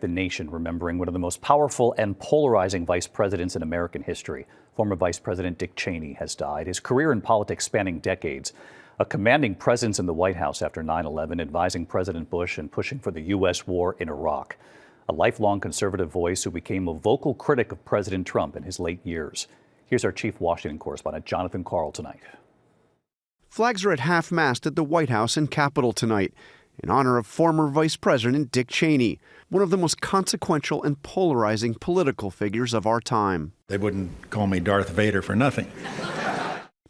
The nation remembering one of the most powerful and polarizing vice presidents in American history. Former Vice President Dick Cheney has died, his career in politics spanning decades. A commanding presence in the White House after 9/11, advising President Bush and pushing for the U.S. war in Iraq. A lifelong conservative voice who became a vocal critic of President Trump in his late years. Here's our chief Washington correspondent, Jonathan Karl, tonight. Flags are at half-mast at the White House and Capitol tonight in honor of former Vice President Dick Cheney, one of the most consequential and polarizing political figures of our time. They wouldn't call me Darth Vader for nothing.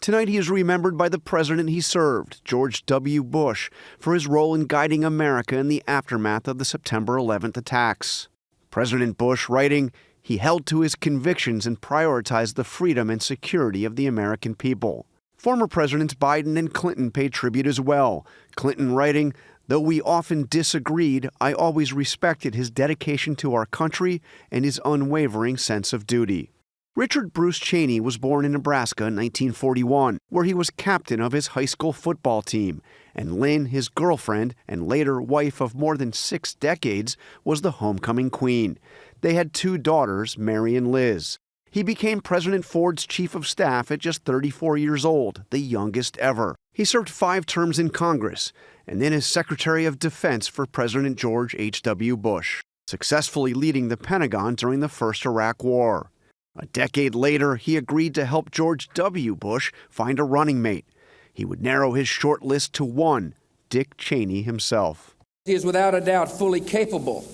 Tonight he is remembered by the president he served, George W. Bush, for his role in guiding America in the aftermath of the September 11th attacks. President Bush writing, he held to his convictions and prioritized the freedom and security of the American people. Former Presidents Biden and Clinton paid tribute as well. Clinton writing, though we often disagreed, I always respected his dedication to our country and his unwavering sense of duty. Richard Bruce Cheney was born in Nebraska in 1941, where he was captain of his high school football team, and Lynn, his girlfriend and later wife of more than 6 decades, was the homecoming queen. They had 2 daughters, Mary and Liz. He became President Ford's chief of staff at just 34 years old, the youngest ever. He served 5 terms in Congress, and then as Secretary of Defense for President George H.W. Bush, successfully leading the Pentagon during the first Iraq War. A decade later, he agreed to help George W. Bush find a running mate. He would narrow his short list to one, Dick Cheney himself. He is without a doubt fully capable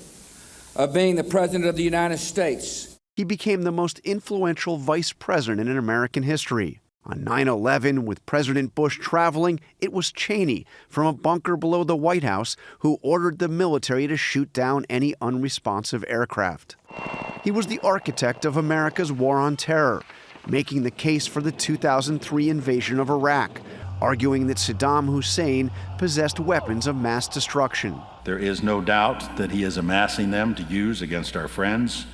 of being the President of the United States. He became the most influential vice president in American history. On 9/11, with President Bush traveling, it was Cheney, from a bunker below the White House, who ordered the military to shoot down any unresponsive aircraft. He was the architect of America's war on terror, making the case for the 2003 invasion of Iraq, arguing that Saddam Hussein possessed weapons of mass destruction. There is no doubt that he is amassing them to use against our friends,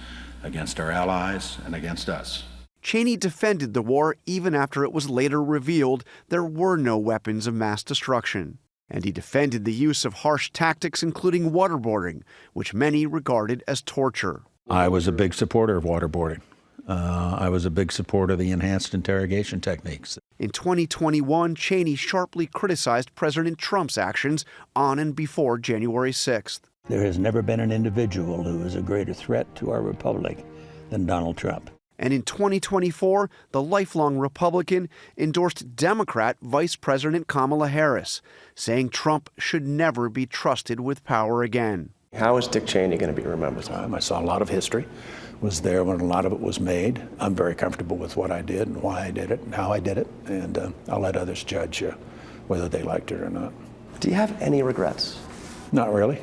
against our allies, and against us. Cheney defended the war even after it was later revealed there were no weapons of mass destruction. And he defended the use of harsh tactics, including waterboarding, which many regarded as torture. I was a big supporter of waterboarding. I was a big supporter of the enhanced interrogation techniques. In 2021, Cheney sharply criticized President Trump's actions on and before January 6th. There has never been an individual who is a greater threat to our republic than Donald Trump. And in 2024, the lifelong Republican endorsed Democrat Vice President Kamala Harris, saying Trump should never be trusted with power again. How is Dick Cheney going to be remembered? I saw a lot of history, was there when a lot of it was made. I'm very comfortable with what I did and why I did it and how I did it, and I'll let others judge whether they liked it or not. Do you have any regrets? Not really.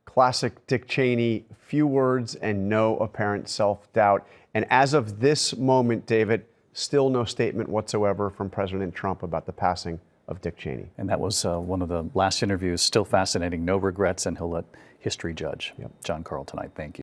Classic Dick Cheney, few words and no apparent self-doubt. And as of this moment, David, still no statement whatsoever from President Trump about the passing of Dick Cheney. And that was one of the last interviews. Still fascinating. No regrets, and he'll let history judge. Yep. John Karl tonight. Thank you.